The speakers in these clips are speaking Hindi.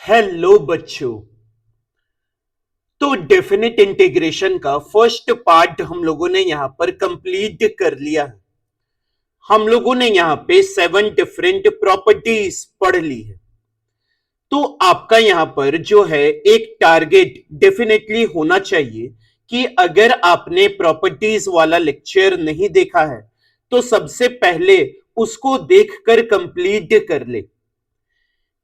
हेलो बच्चों। तो डेफिनेट इंटीग्रेशन का फर्स्ट पार्ट हम लोगों ने यहां पर कंप्लीट कर लिया है। हम लोगों ने यहां पे 7 डिफरेंट प्रॉपर्टीज पढ़ ली है। तो आपका यहां पर जो है एक टारगेट डेफिनेटली होना चाहिए कि अगर आपने प्रॉपर्टीज वाला लेक्चर नहीं देखा है तो सबसे पहले उसको देखकर कंप्लीट कर ले,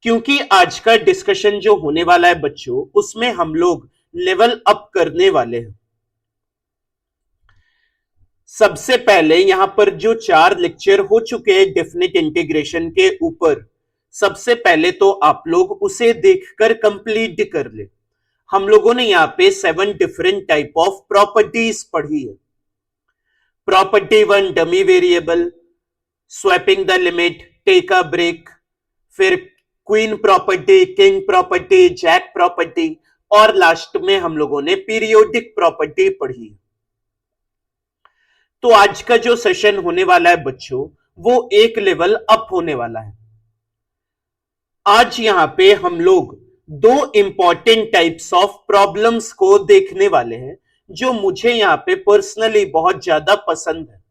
क्योंकि आज का डिस्कशन जो होने वाला है बच्चों, उसमें हम लोग लेवल अप करने वाले हैं। सबसे पहले यहां पर जो 4 लेक्चर हो चुके हैं डेफिनेट इंटीग्रेशन के ऊपर, सबसे पहले तो आप लोग उसे देखकर कंप्लीट कर ले। हम लोगों ने यहां पे 7 डिफरेंट टाइप ऑफ प्रॉपर्टीज पढ़ी है। Property 1 dummy variable, swapping the limit, take a break, फिर queen property, king property, jack property, और लास्ट में हम लोगों ने पीरियोडिक प्रॉपर्टी पढ़ी। तो आज का जो सेशन होने वाला है बच्चों, वो एक लेवल अप होने वाला है। आज यहां पे हम लोग 2 इंपॉर्टेंट टाइप्स ऑफ प्रॉब्लम्स को देखने वाले हैं जो मुझे यहां पे पर्सनली बहुत ज्यादा पसंद है।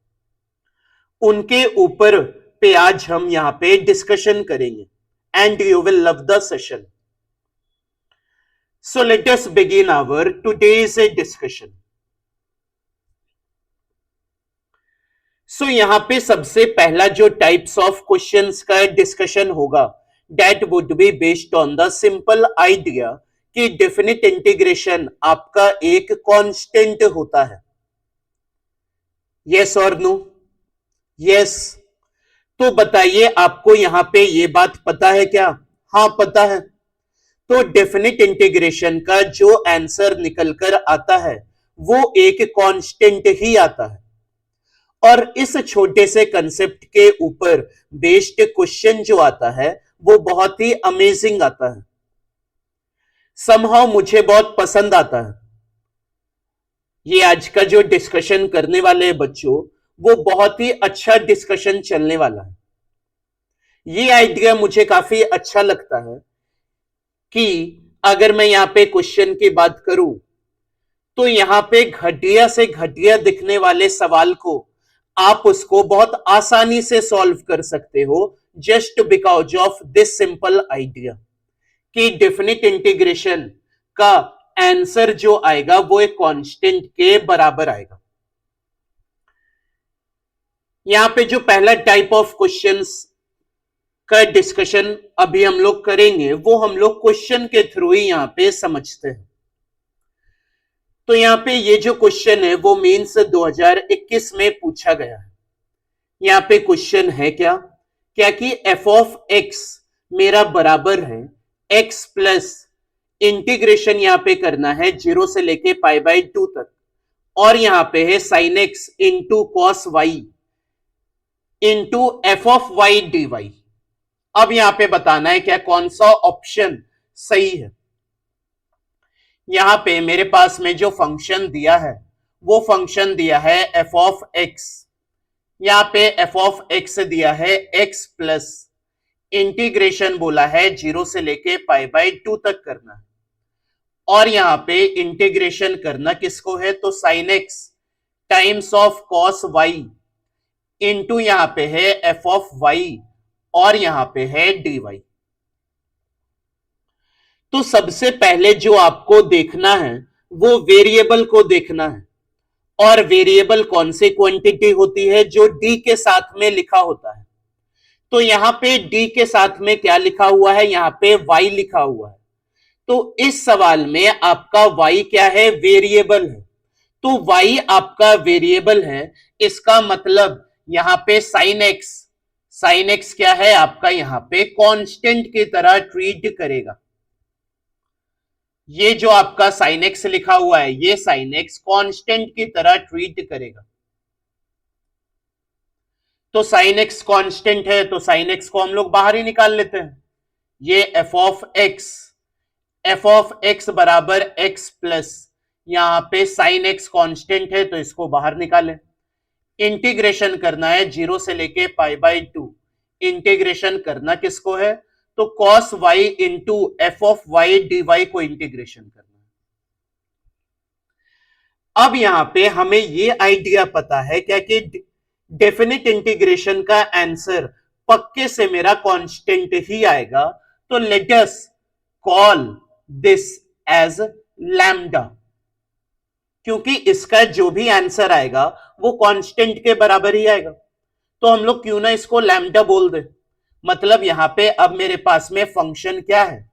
उनके ऊपर पे आज हम यहां पे डिस्कशन करेंगे and you will love the session. So let us begin our today's discussion. So यहां पे सबसे पहला जो टाइप्स ऑफ क्वेश्चंस का डिस्कशन होगा, that would be based on the simple idea कि डेफिनिट इंटीग्रेशन आपका एक कांस्टेंट होता है। यस और नो? यस। तो बताइए, आपको यहां पे ये बात पता है क्या? हाँ, पता है। तो डेफिनिट इंटीग्रेशन का जो आंसर निकलकर आता है वो एक कांस्टेंट ही आता है। और इस छोटे से कंसेप्ट के ऊपर बेस्ड क्वेश्चन जो आता है वो बहुत ही अमेजिंग आता है, समहाउ मुझे बहुत पसंद आता है। ये आज का जो डिस्कशन करने वाले हैं बच्चों, वो बहुत ही अच्छा डिस्कशन चलने वाला है। ये आइडिया मुझे काफी अच्छा लगता है कि अगर मैं यहां पे क्वेश्चन की बात करूं तो यहां पे घटिया से घटिया दिखने वाले सवाल को आप उसको बहुत आसानी से सॉल्व कर सकते हो, just because of this simple idea कि डेफिनिट इंटीग्रेशन का आंसर जो आएगा वो एक कांस्टेंट के बराबर आएगा। यहां पे जो पहला टाइप ऑफ क्वेश्चंस का डिस्कशन अभी हम लोग करेंगे वो हम लोग क्वेश्चन के थ्रू ही यहां पे समझते हैं। तो यहां पे ये जो क्वेश्चन है वो मेंस 2021 में पूछा गया है। यहां पे क्वेश्चन है क्या क्या कि एफ ऑफ एक्स मेरा बराबर है एक्स प्लस इंटीग्रेशन यहां पे करना है 0 से लेके π/2 तक, और यहां पे है sine x into cos y into f of y d y. अब यहां पे बताना है क्या कौन सा ऑप्शन सही है। यहां पे मेरे पास में जो फंक्शन दिया है वो फंक्शन दिया है एफ ऑफ एक्स। यहां पे एफ ऑफ एक्स दिया है एक्स प्लस इंटीग्रेशन बोला है 0 से लेके π/2 तक करना है, और यहां पे इंटीग्रेशन करना किसको है तो sine x times of cos y into यहां पे है एफ ऑफ वाई, और यहां पे है डी वाई। तो सबसे पहले जो आपको देखना है वो वेरिएबल को देखना है, और वेरिएबल कौन सी क्वांटिटी होती है जो डी के साथ में लिखा होता है। तो यहां पे डी के साथ में क्या लिखा हुआ है, यहां पे वाई लिखा हुआ है। तो इस सवाल में आपका वाई क्या है, वेरिएबल है। तो वाई आपका वेरिएबल है, इसका मतलब यहां पे साइन एक्स क्या है आपका यहां पे कांस्टेंट की तरह ट्रीट करेगा। ये जो आपका साइन एक्स लिखा हुआ है ये साइन एक्स कांस्टेंट की तरह ट्रीट करेगा। तो साइन एक्स कांस्टेंट है तो साइन एक्स को हम लोग बाहर ही निकाल लेते हैं। ये एफ ऑफ एक्स बराबर एक्स प्लस, यहां पे साइन एक्स कांस्टेंट है तो इसको बाहर निकालें। इंटीग्रेशन करना है 0 से लेके π/2। इंटीग्रेशन करना किसको है तो cos y into f of y d y को इंटीग्रेशन करना है। अब यहां पे हमें ये आइडिया पता है क्या कि डेफिनेट इंटीग्रेशन का आंसर पक्के से मेरा कांस्टेंट ही आएगा, तो let us call this as lambda, क्योंकि इसका जो भी आंसर आएगा वो कांस्टेंट के बराबर ही आएगा। तो हम लोग क्यों ना इसको लैम्डा बोल दे। मतलब यहां पे अब मेरे पास में फंक्शन क्या है,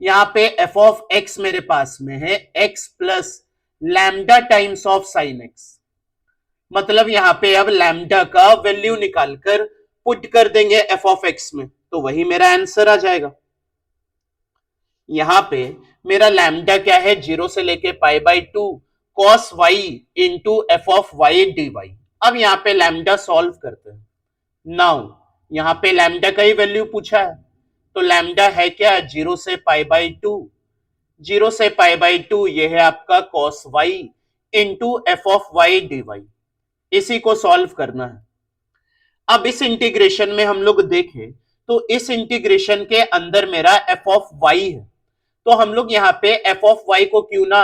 यहां पे एफ ऑफ एक्स मेरे पास में है x plus lambda times of sine x. मतलब यहां पे अब लैम्डा का वैल्यू निकालकर पुट कर देंगे एफ ऑफ एक्स में, तो वही मेरा आंसर आ जाएगा। यहां पे मेरा लैम्डा क्या है, 0 से लेके pi by 2 cos y into f of y d y. अब यहां पे लैम्डा सॉल्व करते हैं। नाउ यहां पे लैम्डा का ही वैल्यू पूछा है, तो लैम्डा है क्या, 0 से पाई बाई 2, 0 से पाई बाई 2 ये है आपका cos y into f of y d y. इसी को सॉल्व करना है। अब इस इंटीग्रेशन में हम लोग देखें तो इस इंटीग्रेशन के अंदर मेरा एफ ऑफ वाई है, तो हम लोग यहां पे एफ ऑफ वाई को क्यों ना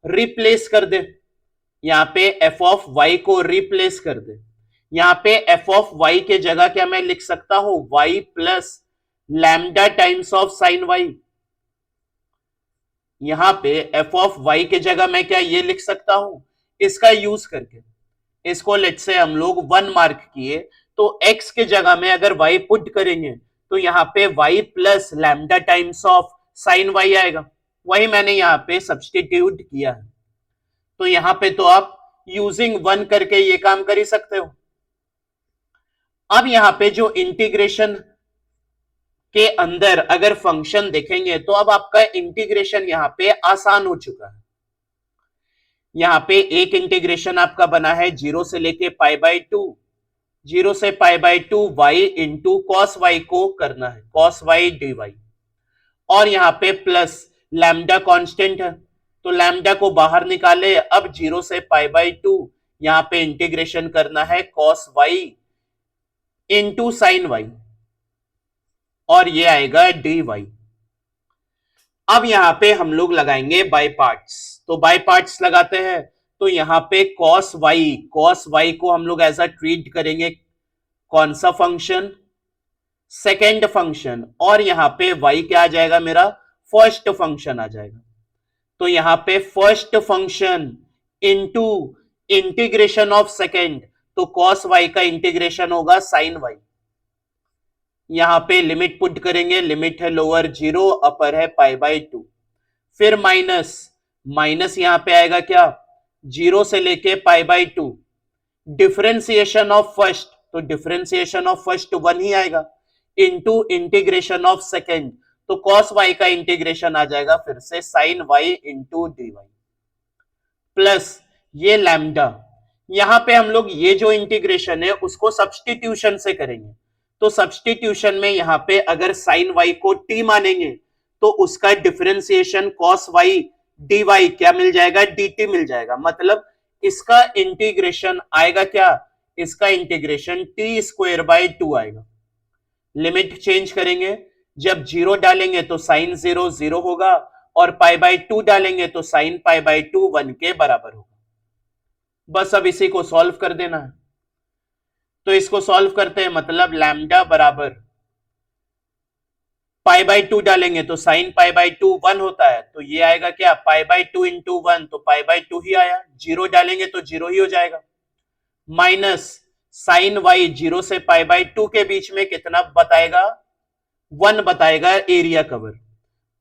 रिप्लेस कर दे। यहां पे एफ ऑफ वाई को रिप्लेस कर दे। यहां पे एफ ऑफ वाई के जगह क्या मैं लिख सकता हूं, y plus lambda times of sine y. यहां पे एफ ऑफ वाई के जगह मैं क्या ये लिख सकता हूं, इसका यूज करके इसको लेट से हम लोग 1 मार्क किए, तो x के जगह में अगर y पुट करेंगे तो यहां पे y plus lambda times of sign y आएगा। वही मैंने यहां पे सब्स्टिट्यूट किया है। तो यहां पे तो आप यूजिंग 1 करके ये काम कर ही सकते हो। अब यहां पे जो इंटीग्रेशन के अंदर अगर फंक्शन देखेंगे तो अब आपका इंटीग्रेशन यहां पे आसान हो चुका है। यहां पे एक इंटीग्रेशन आपका बना है 0 से लेके पाई बाई 2, 0 से pi by 2 y into cos y को करना है, कॉस वाई डी वाई। और यहां पे प्लस लैम्डा कांस्टेंट है, तो लैम्डा को बाहर निकाले। अब 0 से पाई बाई 2 यहां पे इंटीग्रेशन करना है cos y into sine y, और ये आएगा डी वाई। अब यहां पे हम लोग लगाएंगे बाय पार्ट्स, तो बाय पार्ट्स लगाते हैं। तो यहां पे कॉस वाई को हम लोग एज अ ट्रीट करेंगे कौन सा फंक्शन, सेकेंड फंक्शन, और यहां पे y क्या आ जाएगा मेरा, फर्स्ट फंक्शन आ जाएगा। तो यहां पे first function into integration of second, तो कॉस y का इंटीग्रेशन होगा साइन y। यहां पे लिमिट पुट करेंगे, लिमिट है लोअर 0 अपर है पाई बाई 2, फिर माइनस यहां पे आएगा क्या, 0 से लेके pi by 2, differentiation of first, तो डिफरेंशिएशन ऑफ फर्स्ट 1 ही आएगा, इंटू इंटीग्रेशन ऑफ सेकेंड, तो कॉस वाई का इंटीग्रेशन आ जाएगा फिर से sine y into d y, plus ये लैम्डा। यहां पे हम लोग ये जो इंटीग्रेशन है उसको सब्स्टिट्यूशन से करेंगे। तो सब्स्टिट्यूशन में यहां पे अगर साइन वाई को टी मानेंगे तो उसका differentiation cos y d y क्या मिल जाएगा, डी टी मिल जाएगा। मतलब इसका इंटीग्रेशन आएगा क्या, इसका इंटीग्रेशन टी स्क्वायर बाई 2 आएगा। लिमिट चेंज करेंगे, जब 0 डालेंगे तो साइन 0 0 होगा, और पाई बाई 2 डालेंगे तो साइन पाई बाई 2 1 के बराबर होगा। बस अब इसी को सॉल्व कर देना है। तो इसको सॉल्व करते हैं, मतलब लैम्डा बराबर पाई बाई 2 डालेंगे तो साइन पाई बाई 2 1 होता है, तो ये आएगा क्या, पाई बाई 2 इंटू 1, तो पाई बाई 2 ही आया। 0 डालेंगे तो 0 ही हो जाएगा, माइनस साइन वाई 0 से पाई बाई 2 के बीच में कितना बताएगा, 1 बताएगा एरिया कवर,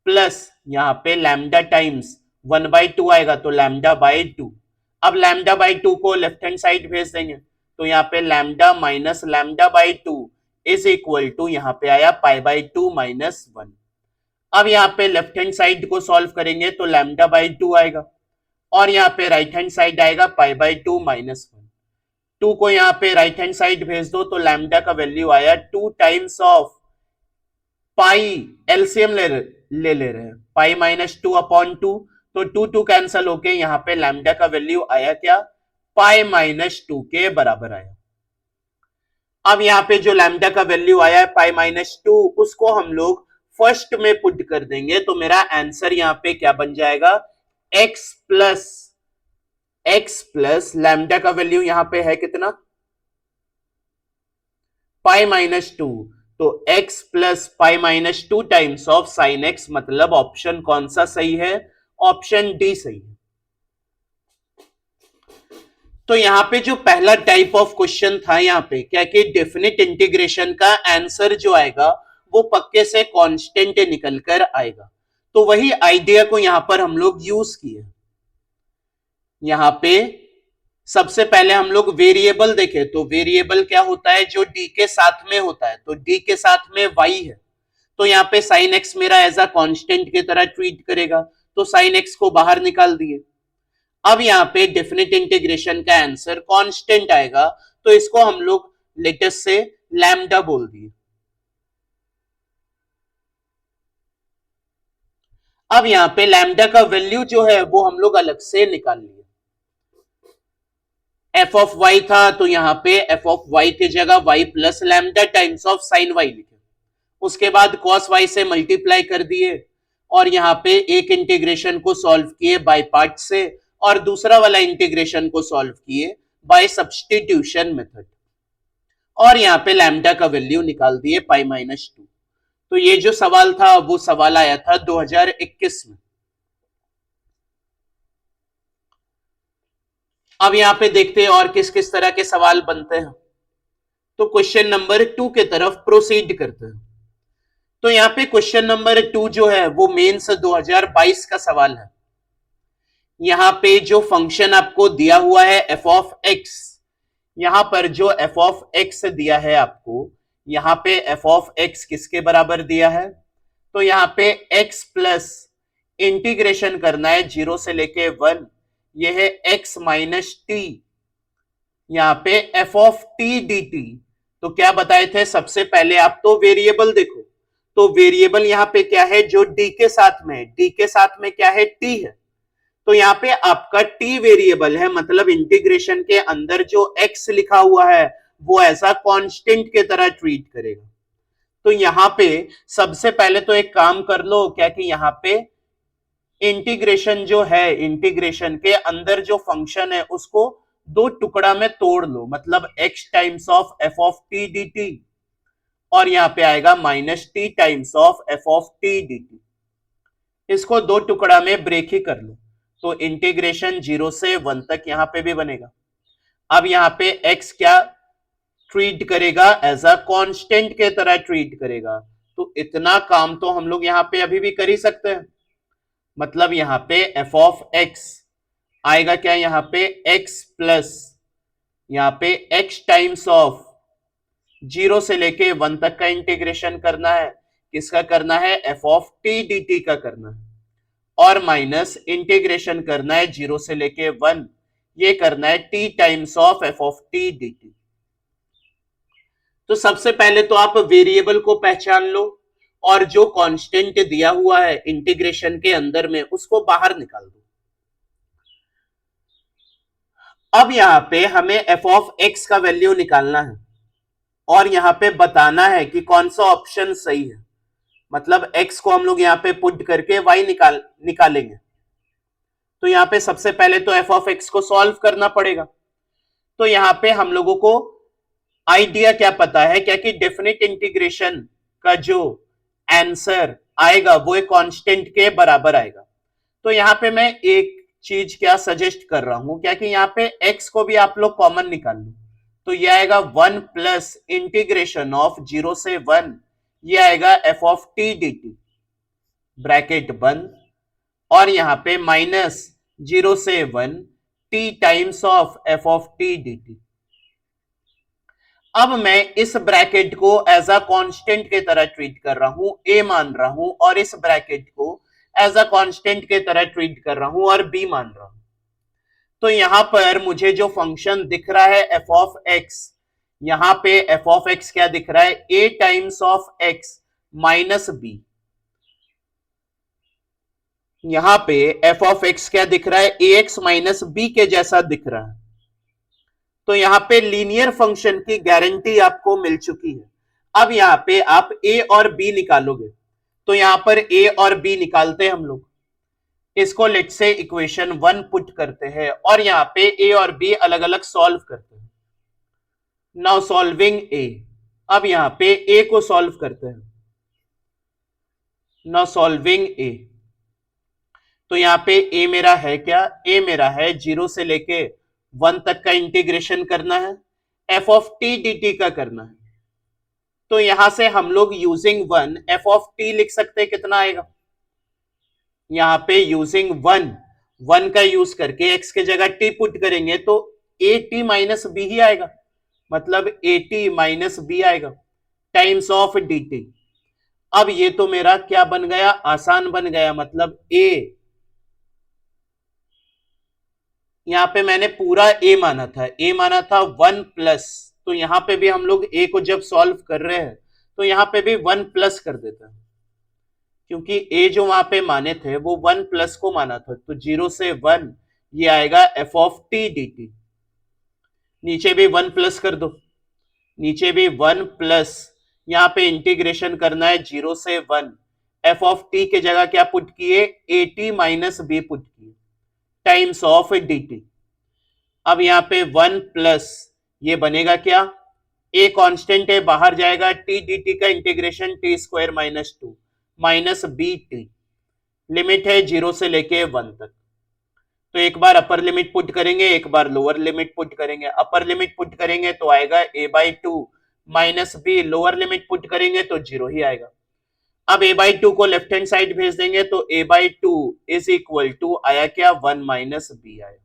प्लस यहां पे लैम्डा टाइम्स 1 बाई 2 आएगा, तो लैम्डा बाई 2। अब लैम्डा बाई 2 को लेफ्ट हैंड साइड भेज देंगे, तो यहां पे lambda minus lambda by 2 is equal to यहां पे आया पाई बाई 2 माइनस 1। अब यहां पे लेफ्ट हैंड साइड को सॉल्व करेंगे तो लैम्डा बाई 2 आएगा, और यहां पे राइट हैंड साइड आएगा पाई बाई 2 माइनस 1। 2 को यहां पे राइट हैंड साइड भेज दो तो लैम्डा का वैल्यू आया 2 टाइम्स ऑफ पाई, एलसीएम ले रहे हैं, पाई माइनस 2 अपॉन 2, तो 2 2 कैंसल होके यहां पे लैम्डा का वैल्यू आया क्या, पाई माइनस 2 के बराबर आया। अब यहाँ पे जो लैम्डा का वैल्यू आया है पाई माइनस 2, उसको हम लोग फर्स्ट में पुट कर देंगे, तो मेरा आंसर यहाँ पे क्या बन जाएगा, x प्लस लैम्डा का वैल्यू यहाँ पे है कितना, पाई माइनस 2, तो x plus pi minus 2 times of sign x, मतलब ऑप्शन कौन सा सही है, ऑप्शन डी सही है। तो यहां पे जो पहला टाइप ऑफ क्वेश्चन था, यहां पे क्या कि डेफिनेट इंटीग्रेशन का आंसर जो आएगा वो पक्के से कांस्टेंट निकल कर आएगा, तो वही आइडिया को यहां पर हम लोग यूज किए। यहां पे सबसे पहले हम लोग वेरिएबल देखें, तो वेरिएबल क्या होता है, जो डी के साथ में होता है, तो डी के साथ में y है, तो यहाँ पे साइन x मेरा एज अ कांस्टेंट की तरह ट्रीट करेगा, तो साइन x को बाहर निकाल दिए। अब यहाँ पे डेफिनेट इंटीग्रेशन का आंसर कांस्टेंट आएगा, तो इसको हम लोग लेटेस्ट से लैम्डा बोल दिए। अब यहाँ पे लैम्डा का वैल्यू जो है वो हम लोग अलग से निकाल लिए। एफ ऑफ वाई था, तो यहाँ पे एफ ऑफ वाई की जगह y plus lambda times of sine y लिखे, उसके बाद कॉस वाई से मल्टीप्लाई कर दिए, और यहाँ पे एक इंटीग्रेशन को सॉल्व किए बाय पार्ट से, और दूसरा वाला इंटीग्रेशन को सॉल्व किए बाय सब्स्टिट्यूशन मेथड, और यहाँ पे लैम्डा का वैल्यू निकाल दिए पाई माइनस 2। तो ये जो सवाल था वो सवाल आया था 2021 में। अब यहाँ पे देखते हैं और किस किस तरह के सवाल बनते हैं, तो क्वेश्चन नंबर 2 के तरफ प्रोसीड करते हैं। तो यहाँ पे क्वेश्चन नंबर 2 जो है वो मेंस 2022 का सवाल है। यहाँ पे जो फंक्शन आपको दिया हुआ है एफ ऑफ एक्स, यहां पर जो एफ ऑफ एक्स दिया है आपको, यहाँ पे एफ ऑफ एक्स किसके बराबर दिया है, तो यहाँ पे x प्लस इंटीग्रेशन करना है 0 से लेके 1, ये है x माइनस टी, यहाँ पे F of T d T. तो क्या बताए थे, सबसे पहले आप तो वेरिएबल देखो, तो वेरिएबल यहाँ पे क्या है, जो डी के साथ में, डी के साथ में क्या है, टी है, तो यहाँ पे आपका टी वेरिएबल है, मतलब इंटीग्रेशन के अंदर जो x लिखा हुआ है वो ऐसा कांस्टेंट के तरह ट्रीट करेगा। तो यहाँ पे सबसे पहले तो एक काम कर लो, क्या कि यहाँ पे इंटीग्रेशन जो है, इंटीग्रेशन के अंदर जो फंक्शन है उसको दो टुकड़ा में तोड़ लो, मतलब x times of F of T d T, और यहाँ पे आएगा minus T times of F of T d T, इसको दो टुकड़ा में ब्रेक ही कर लो, तो इंटीग्रेशन 0 से 1 तक यहां पे भी बनेगा। अब यहां पे x क्या ट्रीट करेगा, एज अ कांस्टेंट के तरह ट्रीट करेगा, तो इतना काम तो हम लोग यहां पे अभी भी कर ही सकते हैं, मतलब यहां पे एफ ऑफ एक्स आएगा क्या, यहां पे x प्लस यहां पे x टाइम्स ऑफ 0 से लेके 1 तक का इंटीग्रेशन करना है, किसका करना है, F of T d t का करना है, और माइनस इंटीग्रेशन करना है 0 से लेके 1, ये करना है t times of F of T d T. तो सबसे पहले तो आप वेरिएबल को पहचान लो, और जो कांस्टेंट दिया हुआ है इंटीग्रेशन के अंदर में उसको बाहर निकाल दो। अब यहां पे हमें एफ ऑफ एक्स का वैल्यू निकालना है, और यहां पे बताना है कि कौन सा ऑप्शन सही है, मतलब x को हम लोग यहाँ पे पुट करके y निकालेंगे। तो यहाँ पे सबसे पहले तो एफ ऑफ एक्स को सॉल्व करना पड़ेगा, तो यहाँ पे हम लोगों को आइडिया क्या पता है, क्या कि डेफिनेट इंटीग्रेशन का जो आंसर आएगा वो एक कांस्टेंट के बराबर आएगा। तो यहाँ पे मैं एक चीज क्या सजेस्ट कर रहा हूं, क्या कि यहाँ पे x को भी आप लोग कॉमन निकाल लो, तो ये आएगा 1 प्लस इंटीग्रेशन ऑफ 0 से 1, ये आएगा F of T d T, bracket बंद, और यहां पे माइनस 0 से 1 T times of F of T d T. अब मैं इस ब्रैकेट को एज अ कांस्टेंट के तरह ट्रीट कर रहा हूं, ए मान रहा हूं, और इस ब्रैकेट को एज अ कांस्टेंट के तरह ट्रीट कर रहा हूं और बी मान रहा हूं। तो यहां पर मुझे जो फंक्शन दिख रहा है एफ ऑफ एक्स, यहां पे एफ ऑफ एक्स क्या दिख रहा है, A times of X minus B, यहां पे एफ ऑफ एक्स क्या दिख रहा है, ए एक्स माइनस बी के जैसा दिख रहा है। तो यहां पे लीनियर फंक्शन की गारंटी आपको मिल चुकी है। अब यहां पे आप ए और बी निकालोगे, तो यहां पर ए और बी निकालते हैं हम लोग। इसको लेट से इक्वेशन 1 पुट करते हैं और यहां पे ए और बी अलग अलग सॉल्व करते हैं। नाउ सॉल्विंग ए, अब यहां पे ए को सॉल्व करते हैं। नाउ सॉल्विंग ए, तो यहां पे ए मेरा है क्या, ए मेरा है 0 से लेके 1 तक का इंटीग्रेशन करना है, F of T d t का करना है। तो यहां से हम लोग यूजिंग 1 एफ ऑफ टी लिख सकते हैं, कितना आएगा, यहां पे यूजिंग 1 का यूज करके x के जगह t पुट करेंगे तो ए टी माइनस बी ही आएगा, मतलब ए टी माइनस बी आएगा टाइम्स ऑफ डी टी। अब ये तो मेरा क्या बन गया, आसान बन गया, मतलब a, यहां पे मैंने पूरा a माना था, a माना था 1 प्लस, तो यहां पे भी हम लोग a को जब सॉल्व कर रहे हैं तो यहां पे भी 1 प्लस कर देते हैं, क्योंकि a जो वहां पे माने थे वो 1 प्लस को माना था, तो 0 से 1 ये आएगा F of T d T. नीचे भी 1 प्लस कर दो, नीचे भी 1 प्लस, यहां पे इंटीग्रेशन करना है 0 से 1, एफ ऑफ टी के जगह क्या पुट किए, A T minus B put किए टाइम्स ऑफ डी टी। अब यहां पे 1 प्लस ये बनेगा क्या, ए कांस्टेंट है बाहर जाएगा, टी डी टी का integration t square minus 2 minus b t, limit है 0 से लेके 1 तक। तो एक बार अपर लिमिट पुट करेंगे, एक बार लोअर लिमिट पुट करेंगे। अपर लिमिट पुट करेंगे तो आएगा A by two minus B, lower limit put करेंगे तो 0 ही आएगा। अब ए बाई टू को लेफ्ट हैंड साइड भेज देंगे तो A by two is equal to आया क्या, 1 माइनस बी आया।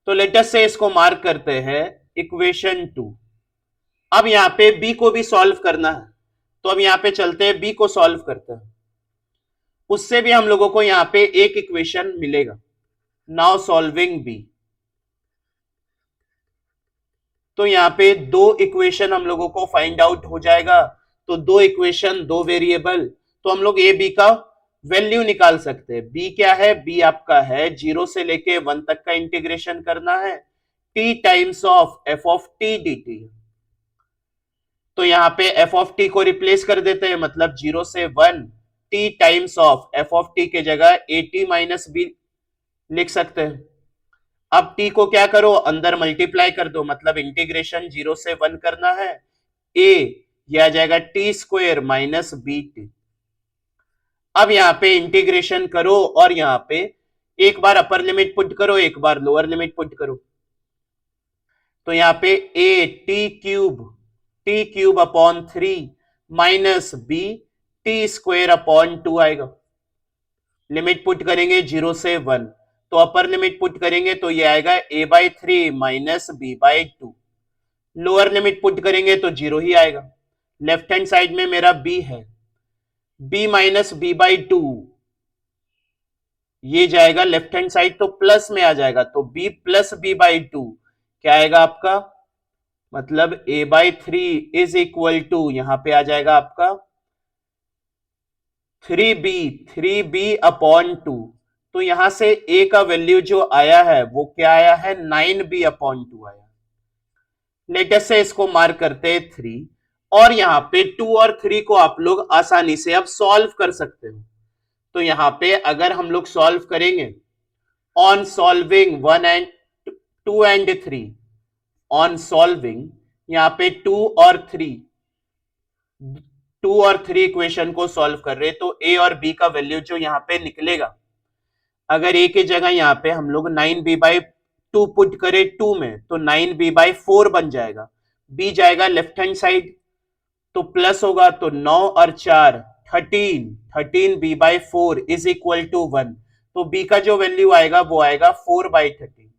तो लेटेस्ट से इसको मार्क करते हैं इक्वेशन 2। अब यहां पे बी को भी सॉल्व करना है, तो अब यहां पे चलते हैं बी को सॉल्व करते हैं, उससे भी हम लोगों को यहां पे एक इक्वेशन मिलेगा। नाउ सॉल्विंग बी, तो यहां पे दो इक्वेशन हम लोगों को फाइंड आउट हो जाएगा, तो दो इक्वेशन दो वेरिएबल, तो हम लोग ए बी का वैल्यू निकाल सकते हैं। बी क्या है, बी आपका है 0 से लेके 1 तक का इंटीग्रेशन करना है, T times of F of T d T. तो यहां पे एफ ऑफ टी को रिप्लेस कर देते हैं, मतलब 0 से 1 T times of F of T के जगह ए टी माइनस बी लिख सकते हैं। अब t को क्या करो, अंदर मल्टीप्लाई कर दो, मतलब इंटीग्रेशन 0 से 1 करना है, a ये आ जाएगा t square minus b t. अब यहां पे इंटीग्रेशन करो और यहां पे एक बार अपर लिमिट पुट करो, एक बार लोअर लिमिट पुट करो, तो यहां पे a t cube upon 3 minus b t square upon 2 आएगा। लिमिट पुट करेंगे 0 से 1, तो अपर लिमिट पुट करेंगे तो ये आएगा a by 3 minus b by 2। Lower limit put करेंगे तो 0 ही आएगा। लेफ्ट हैंड साइड में मेरा b है, b माइनस बी बाई 2, ये जाएगा लेफ्ट हैंड साइड तो प्लस में आ जाएगा, तो b प्लस बी बाई 2 क्या आएगा आपका, मतलब a by 3 is equal to, यहां पे आ जाएगा आपका 3b अपॉन 2। तो यहां से a का वैल्यू जो आया है वो क्या आया है, 9b अपॉन 2 आया। लेटेस्ट से इसको मार्क करते हैं 3, और यहां पे 2 और 3 को आप लोग आसानी से अब सॉल्व कर सकते हो। तो यहां पे अगर हम लोग सॉल्व करेंगे, on solving 1 and 2 and 3, on solving यहां पे 2 और 3 इक्वेशन को सॉल्व कर रहे, तो a और b का वैल्यू जो यहां पे निकलेगा, अगर a की जगह यहां पे हम लोग 9b बाई 2 पुट करें 2 में, तो 9b बाई 4 बन जाएगा, b जाएगा लेफ्ट हैंड साइड तो प्लस होगा, तो 9 और 4 13b by 4 is equal to 1, तो b का जो वैल्यू आएगा वो आएगा 4 बाई 13,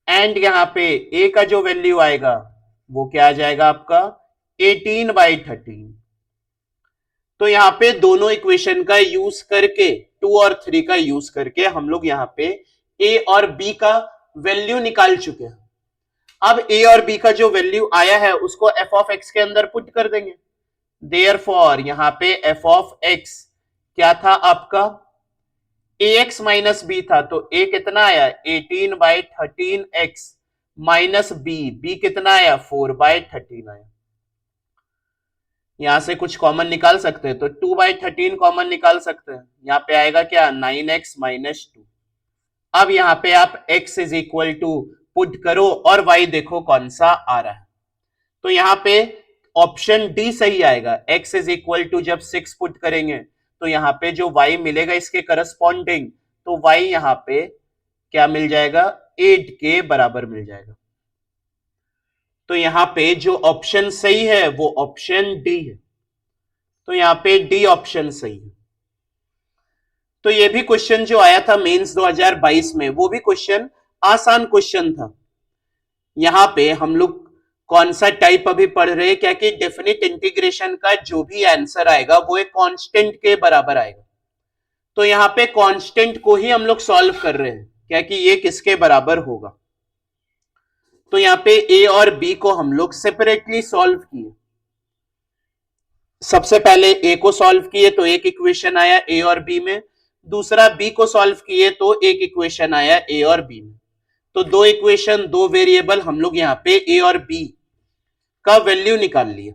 एंड यहां पे a का जो वैल्यू आएगा वो क्या आ जाएगा आपका 18 बाई 13। तो यहां पे दोनों इक्वेशन का यूज करके, 2 और 3 का यूज करके हम लोग यहां पे a और b का वैल्यू निकाल चुके हैं। अब a और b का जो वैल्यू आया है उसको f ऑफ x के अंदर पुट कर देंगे। देयरफॉर यहां पे f ऑफ x क्या था आपका, ax माइनस b था, तो a कितना आया 18 बाई 13x माइनस बी कितना आया 4/13 आया। यहां से कुछ कॉमन निकाल सकते हैं तो 2/13 कॉमन निकाल सकते हैं। यहां पे आएगा क्या 9x माइनस 2। अब यहां पे आप x is equal to put करो और y देखो कौन सा आ रहा है। तो यहां पे ऑप्शन डी सही आएगा। x इज इक्वल टू जब 6 पुट करेंगे तो यहां पे जो y मिलेगा इसके करस्पॉन्डिंग, तो y यहां पे क्या मिल जाएगा 8 के बराबर मिल जाएगा। तो यहां पे जो ऑप्शन सही है वो ऑप्शन डी है। तो यहां पे डी ऑप्शन सही है। तो ये भी क्वेश्चन जो आया था मेंस 2022 में वो भी क्वेश्चन आसान क्वेश्चन था। यहां पे हम लोग कौन सा टाइप अभी पढ़ रहे हैं, क्या कि डेफिनेट इंटीग्रेशन का जो भी आंसर आएगा वो एक कांस्टेंट के बराबर आएगा। तो यहां पे कांस्टेंट को ही हम लोग सॉल्व कर रहे हैं, क्या कि ये किसके बराबर होगा। तो यहां पे ए और बी को हम लोग सेपरेटली सॉल्व किए। सबसे पहले ए को सॉल्व किए तो एक इक्वेशन आया ए और बी में, दूसरा बी को सॉल्व किए तो एक इक्वेशन आया ए और बी में। तो दो इक्वेशन दो वेरिएबल हम लोग यहां पे ए और बी का वैल्यू निकाल लिए,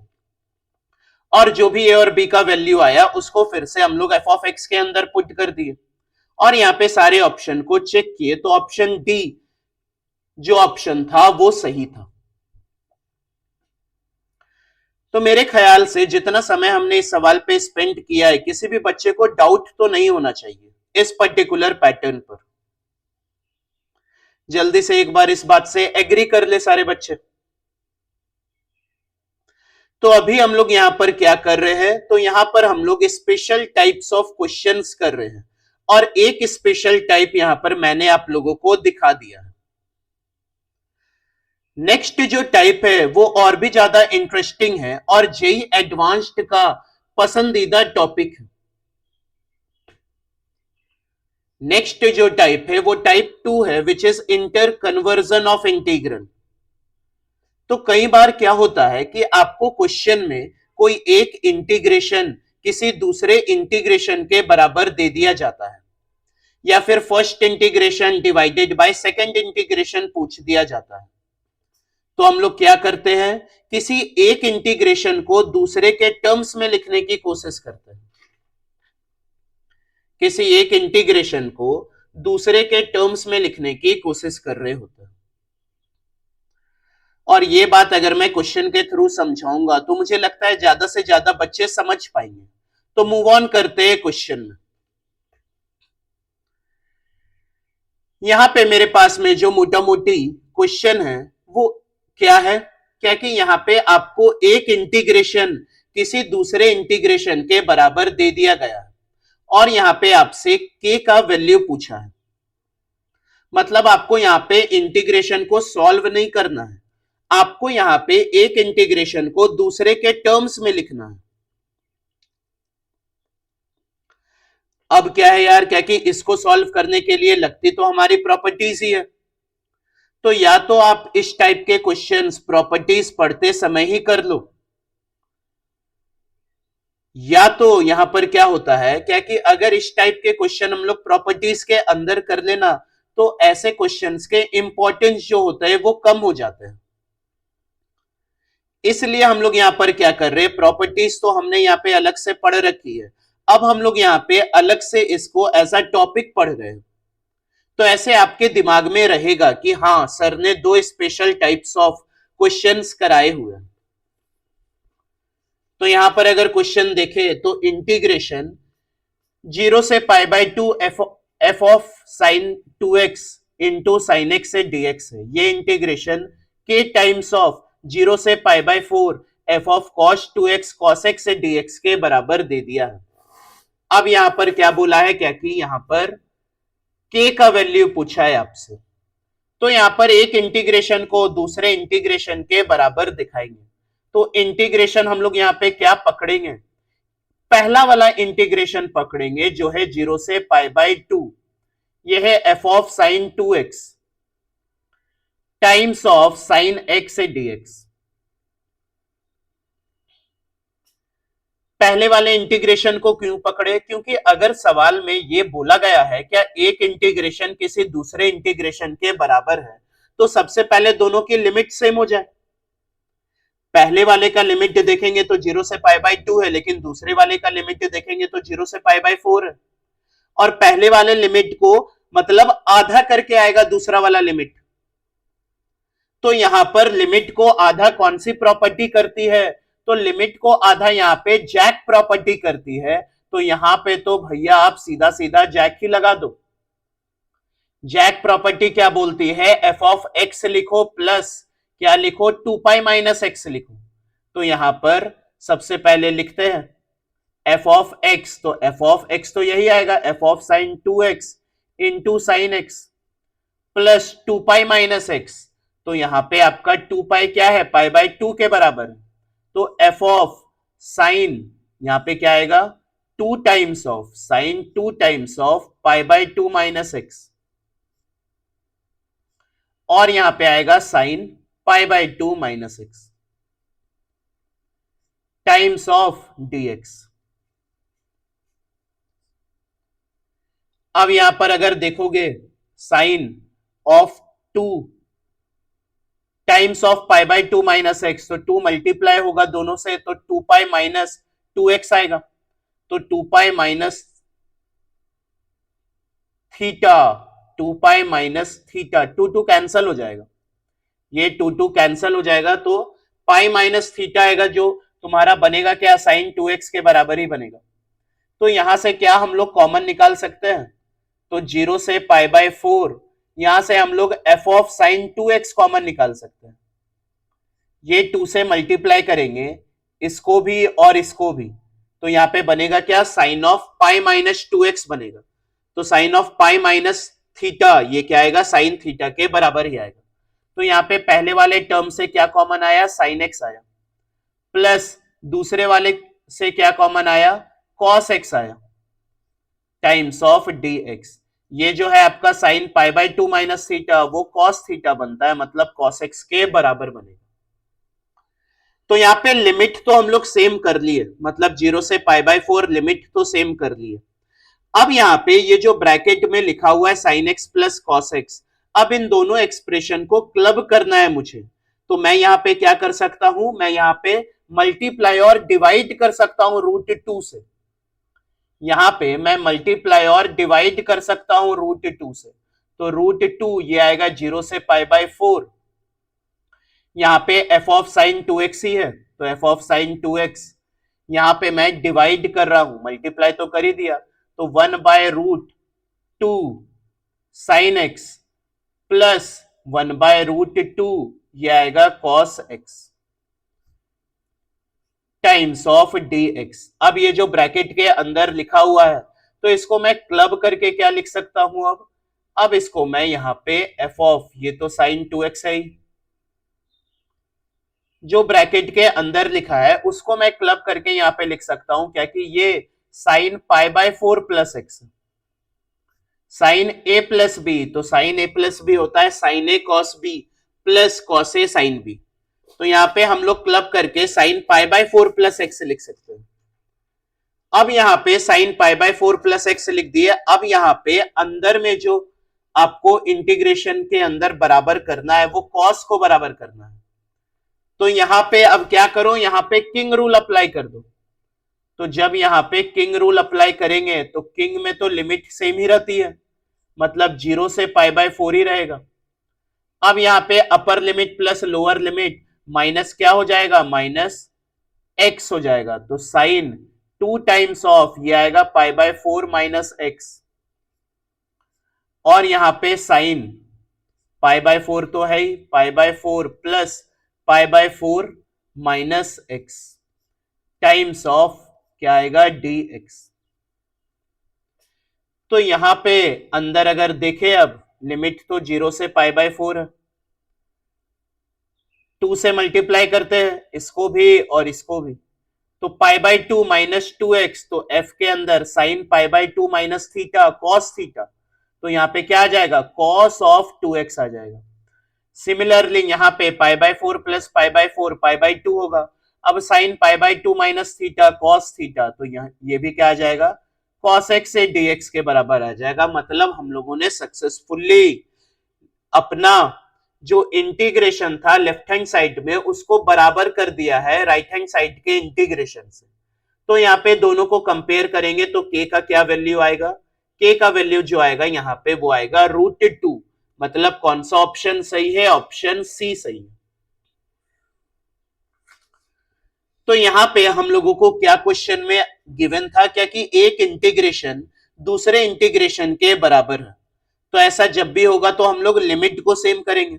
और जो भी ए और बी का वैल्यू आया उसको फिर से हम लोग एफ ऑफ एक्स के अंदर पुट कर दिए, और यहां पे सारे ऑप्शन को चेक किए तो ऑप्शन डी जो ऑप्शन था वो सही था। तो मेरे ख्याल से जितना समय हमने इस सवाल पे स्पेंड किया है किसी भी बच्चे को डाउट तो नहीं होना चाहिए इस पर्टिकुलर पैटर्न पर। जल्दी से एक बार इस बात से एग्री कर ले सारे बच्चे। तो अभी हम लोग यहां पर क्या कर रहे हैं, तो यहां पर हम लोग स्पेशल टाइप्स ऑफ क्वेश्चंस कर रहे हैं, और एक स्पेशल टाइप यहां पर मैंने आप लोगों को दिखा दिया है। नेक्स्ट जो टाइप है वो और भी ज्यादा इंटरेस्टिंग है और जेई एडवांस्ड का पसंदीदा टॉपिक है। नेक्स्ट जो टाइप है वो टाइप 2 है which is inter conversion of integral. तो कई बार क्या होता है कि आपको क्वेश्चन में कोई एक इंटीग्रेशन किसी दूसरे इंटीग्रेशन के बराबर दे दिया जाता है, या फिर first integration divided by second integration पूछ दिया जाता है। तो हम लोग क्या करते हैं, किसी एक इंटीग्रेशन को दूसरे के टर्म्स में लिखने की कोशिश करते हैं। किसी एक इंटीग्रेशन को दूसरे के टर्म्स में लिखने की कोशिश कर रहे होते हैं। और ये बात अगर मैं क्वेश्चन के थ्रू समझाऊंगा तो मुझे लगता है ज्यादा से ज्यादा बच्चे समझ पाएंगे। तो मूव ऑन करते हैं क्वेश्चन में। यहां पे मेरे पास में जो मोटा मोटी क्वेश्चन है वो क्या है, क्या कि यहां पे आपको एक इंटीग्रेशन किसी दूसरे इंटीग्रेशन के बराबर दे दिया गया है, और यहां पे आपसे k का वैल्यू पूछा है। मतलब आपको यहां पे इंटीग्रेशन को सॉल्व नहीं करना है, आपको यहां पे एक इंटीग्रेशन को दूसरे के टर्म्स में लिखना है। अब क्या है यार, क्या कि इसको सॉल्व करने के लिए लगती तो हमारी प्रॉपर्टीज ही है। तो या तो आप इस टाइप के क्वेश्चंस प्रॉपर्टीज पढ़ते समय ही कर लो, या तो यहां पर क्या होता है, क्या कि अगर इस टाइप के क्वेश्चन हम लोग प्रॉपर्टीज के अंदर कर लेना तो ऐसे क्वेश्चंस के इंपॉर्टेंस जो होते हैं वो कम हो जाते हैं। इसलिए हम लोग यहां पर क्या कर रहे हैं, प्रॉपर्टीज तो हमने यहां पे अलग से पढ़ रखी है, अब हम लोग यहां पे अलग से इसको एज अ टॉपिक पढ़ रहे हैं। तो ऐसे आपके दिमाग में रहेगा कि हाँ सर ने दो स्पेशल टाइप्स ऑफ क्वेश्चंस कराए हुए हैं। तो यहां पर अगर क्वेश्चन देखे तो इंटीग्रेशन 0 से π/2 F of sine 2x into sine X से dx है। ये इंटीग्रेशन के टाइम्स ऑफ 0 से π/4 F of cos 2x cos X से dx के बराबर दे दिया है। अब यहां पर क्या बोला है, क्या कि यहां पर k का वैल्यू पूछा है आपसे। तो यहां पर एक इंटीग्रेशन को दूसरे इंटीग्रेशन के बराबर दिखाएंगे। तो इंटीग्रेशन हम लोग यहां पे क्या पकड़ेंगे, पहला वाला इंटीग्रेशन पकड़ेंगे जो है 0 से π/2, यह है F of sine 2x times of sign x से dx। पहले वाले इंटीग्रेशन को क्यों पकड़े, क्योंकि अगर सवाल में यह बोला गया है क्या एक इंटीग्रेशन किसी दूसरे इंटीग्रेशन के बराबर है, तो सबसे पहले दोनों की लिमिट सेम हो जाए। पहले वाले का लिमिट देखेंगे तो 0 से पाई बाई 2 है, लेकिन दूसरे वाले का लिमिट देखेंगे तो 0 से पाई बाई 4 है। और पहले वाले लिमिट को मतलब आधा करके आएगा दूसरा वाला लिमिट। तो यहां पर लिमिट को आधा कौन सी प्रॉपर्टी करती है? तो लिमिट को आधा यहां पे जैक प्रॉपर्टी करती है। तो यहां पे तो भैया आप सीधा सीधा जैक ही लगा दो। जैक प्रॉपर्टी क्या बोलती है? एफ ऑफ एक्स लिखो प्लस क्या लिखो? 2 पाई माइनस एक्स लिखो। तो यहां पर सबसे पहले लिखते हैं एफ ऑफ एक्स, तो एफ ऑफ एक्स तो यही आएगा F of sine 2x into sine x plus 2 pi minus x. तो यहां पे आपका 2 पाई क्या है? पाई बाई 2 के बराबर है। तो एफ ऑफ साइन यहां पे क्या आएगा? 2 times of sine 2 times of pi by 2 minus x, और यहां पे आएगा sine pi by 2 minus x times of dx। अब यहां पर अगर देखोगे sine of 2 times of pi by 2 minus x, तो 2 मल्टीप्लाई होगा दोनों से, तो 2 पाई माइनस 2x आएगा। तो 2 पाई माइनस थीटा, 2 पाई माइनस थीटा, 2 कैंसल हो जाएगा, ये 2 कैंसल हो जाएगा, तो पाई माइनस थीटा आएगा, जो तुम्हारा बनेगा क्या? साइन 2x के बराबर ही बनेगा। तो यहां से क्या हम लोग कॉमन निकाल सकते हैं? तो 0 से पाई बाई 4, यहां से हम लोग F of sine 2x common निकाल सकते हैं। ये 2 से मल्टीप्लाई करेंगे इसको भी और इसको भी, तो यहां पे बनेगा क्या? Sign of pi minus 2x बनेगा। तो sine of pi minus theta ये क्या आएगा? साइन थीटा के बराबर ही आएगा। तो यहां पे पहले वाले टर्म से क्या कॉमन आया? साइन एक्स आया, प्लस दूसरे वाले से क्या कॉमन आया? कॉस एक्स आया, टाइम्स ऑफ dx। ये जो है आपका sign pi by 2 minus theta वो कॉस थीटा बनता है, मतलब कॉस एक्स के बराबर बनेगा। तो यहाँ पे लिमिट तो हम लोग सेम कर लिए, मतलब 0 से पाई बाई 4 लिमिट तो सेम कर लिए। अब यहाँ पे ये जो ब्रैकेट में लिखा हुआ है sine x plus cos x, अब इन दोनों एक्सप्रेशन को क्लब करना है मुझे। तो मैं यहाँ पे क्या कर सकता हूं? मैं यहाँ पे मल्टीप्लाई और डिवाइड कर सकता हूं रूट 2 से। यहां पे मैं मल्टीप्लाई और डिवाइड कर सकता हूं रूट 2 से। तो रूट 2 ये आएगा 0 से पाई बाई 4, यहां पे एफ ऑफ साइन 2x ही है, तो एफ ऑफ साइन 2x यहां पे मैं डिवाइड कर रहा हूं, मल्टीप्लाई तो कर ही दिया, तो 1 by root 2 sine x plus 1 by root 2 ये आएगा cos x times of dx। अब ये जो ब्रैकेट के अंदर लिखा हुआ है, तो इसको मैं क्लब करके क्या लिख सकता हूं? अब इसको मैं यहां पे एफ ऑफ, ये तो साइन 2x है ही, जो ब्रैकेट के अंदर लिखा है उसको मैं क्लब करके यहां पे लिख सकता हूं क्या कि ये sine pi by 4 plus x, sine a plus b, तो साइन ए प्लस बी होता है sine a cos b plus cos a sine b. तो यहां पे हम लोग क्लब करके sine pi by 4 plus x लिख सकते हैं। अब यहां पे sine pi by 4 plus x लिख दिए। अब यहां पे अंदर में जो आपको इंटीग्रेशन के अंदर बराबर करना है वो कॉस को बराबर करना है। तो यहां पे अब क्या करो? यहां पे किंग रूल अप्लाई कर दो। तो जब यहां पे किंग रूल अप्लाई करेंगे तो किंग में तो लिमिट सेम ही रहती है, मतलब 0 से पाई बाई 4 ही रहेगा। अब यहां पे upper limit plus lower limit minus क्या हो जाएगा? माइनस एक्स हो जाएगा। तो साइन 2 टाइम्स ऑफ ये आएगा पाई बाई 4 माइनस एक्स, और यहां पे साइन पाई बाई 4 तो है ही, pi by 4 plus pi by 4 minus x times of क्या आएगा? dx। तो यहां पे अंदर अगर देखे, अब लिमिट तो 0 से पाई बाई 4 है, 2 से मल्टीप्लाई करते हैं इसको भी और इसको भी, तो पाई बाई 2 माइनस 2x, तो f के अंदर sign pi by 2 minus theta cos theta, तो यहां पे क्या आ जाएगा? कॉस ऑफ 2x आ जाएगा। सिमिलरली यहां पे पाई by 4 plus pi by 4 pi by 2 होगा। अब sign pi by 2 minus theta cos theta, तो यहाँ ये भी क्या आ जाएगा? कॉस एक्स से dx के बराबर आ जाएगा। मतलब हम लोगों ने सक्सेसफुली अपना जो इंटीग्रेशन था लेफ्ट हैंड साइड में उसको बराबर कर दिया है राइट हैंड साइड के इंटीग्रेशन से। तो यहाँ पे दोनों को कंपेयर करेंगे तो k का क्या वैल्यू आएगा, k का वैल्यू जो आएगा यहाँ पे वो आएगा √2। मतलब कौन सा ऑप्शन सही है, ऑप्शन सी सही है। तो यहाँ पे हम लोगों को क्या क्वेश्चन में गिवन था क्या कि एक इंटीग्रेशन दूसरे इंटीग्रेशन के बराबर है। तो ऐसा जब भी होगा तो हम लोग लिमिट को सेम करेंगे।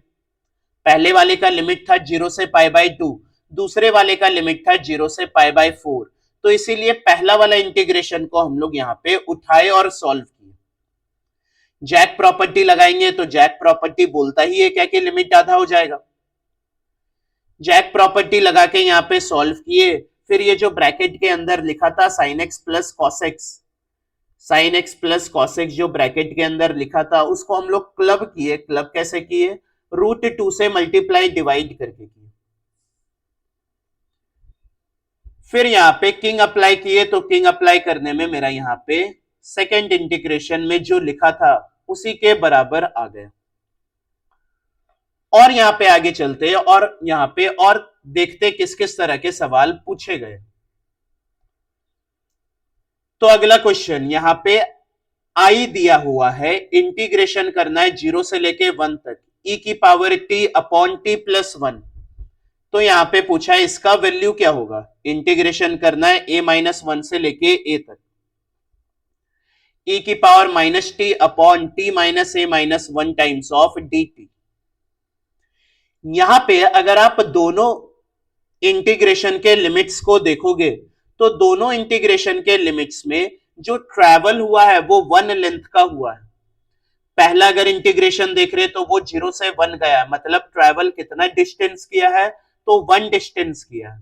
पहले वाले का लिमिट था 0 से π/2, दूसरे वाले का लिमिट था 0 से π/4। तो इसीलिए पहला वाला इंटीग्रेशन को हम लोग यहाँ पे उठाए और सॉल्व किए। जैक प्रॉपर्टी लगाएंगे तो जैक प्रॉपर्टी बोलता ही है क्या कि लिमिट आधा हो जाएगा। जैक प्रॉपर्टी लगा के यहाँ पे सॉल्व किए, फिर ये जो ब्रैकेट के अंदर लिखा था sin x plus cos x, sin x plus cos x जो ब्रैकेट के अंदर लिखा था उसको हम लोग क्लब किए। क्लब कैसे किए, √2 से मल्टीप्लाई डिवाइड करके किए। फिर यहाँ पे किंग अप्लाई किए, तो किंग अप्लाई करने में मेरा यहाँ पे सेकेंड इंटीग्रेशन में जो लिखा था उसी के बराबर आ गया। और यहाँ पे आगे चलते हैं और यहाँ पे और देखते किस किस तरह के सवाल पूछे गए। तो अगला क्वेश्चन यहाँ पे आई दिया हुआ है, इंटीग्रेशन करना है 0 से लेके 1 तक, e की power t upon t plus 1। तो यहाँ पे पूछा है इसका वैल्यू क्या होगा। इंटीग्रेशन करना है a-1 से लेके a तक, e की power -t upon t minus a-1 times of dt। यहां पे अगर आप दोनों इंटीग्रेशन के लिमिट्स को देखोगे तो दोनों इंटीग्रेशन के लिमिट्स में जो ट्रैवल हुआ है वो 1 लेंथ का हुआ है। पहला अगर इंटीग्रेशन देख रहे तो वो 0 से 1 गया है, मतलब ट्रैवल कितना डिस्टेंस किया है, तो 1 डिस्टेंस किया है।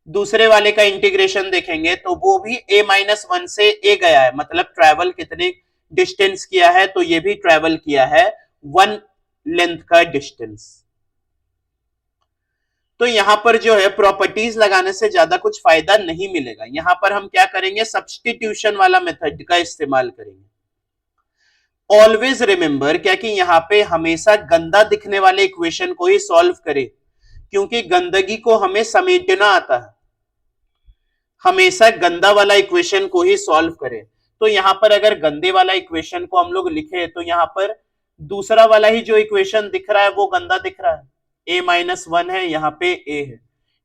दूसरे वाले का इंटीग्रेशन देखेंगे तो वो भी a-1 से a गया है, मतलब ट्रैवल कितने डिस्टेंस किया है, तो ये भी ट्रैवल किया है 1 लेंथ का डिस्टेंस। तो यहां पर जो है प्रॉपर्टीज लगाने से ज्यादा कुछ फायदा नहीं मिलेगा। यहां पर हम क्या करेंगे, सब्स्टिट्यूशन वाला मेथड का इस्तेमाल करेंगे। ऑलवेज रिमेंबर क्या कि यहां पे हमेशा गंदा दिखने वाले इक्वेशन को ही सॉल्व करें, क्योंकि गंदगी को हमें समेटना आता है। हमेशा गंदा वाला इक्वेशन को ही सॉल्व करें। तो यहां पर अगर गंदे वाला इक्वेशन को हम लोग लिखे तो यहां पर दूसरा वाला ही जो इक्वेशन दिख रहा है वो गंदा दिख रहा है। a-1 है, यहाँ पे a है,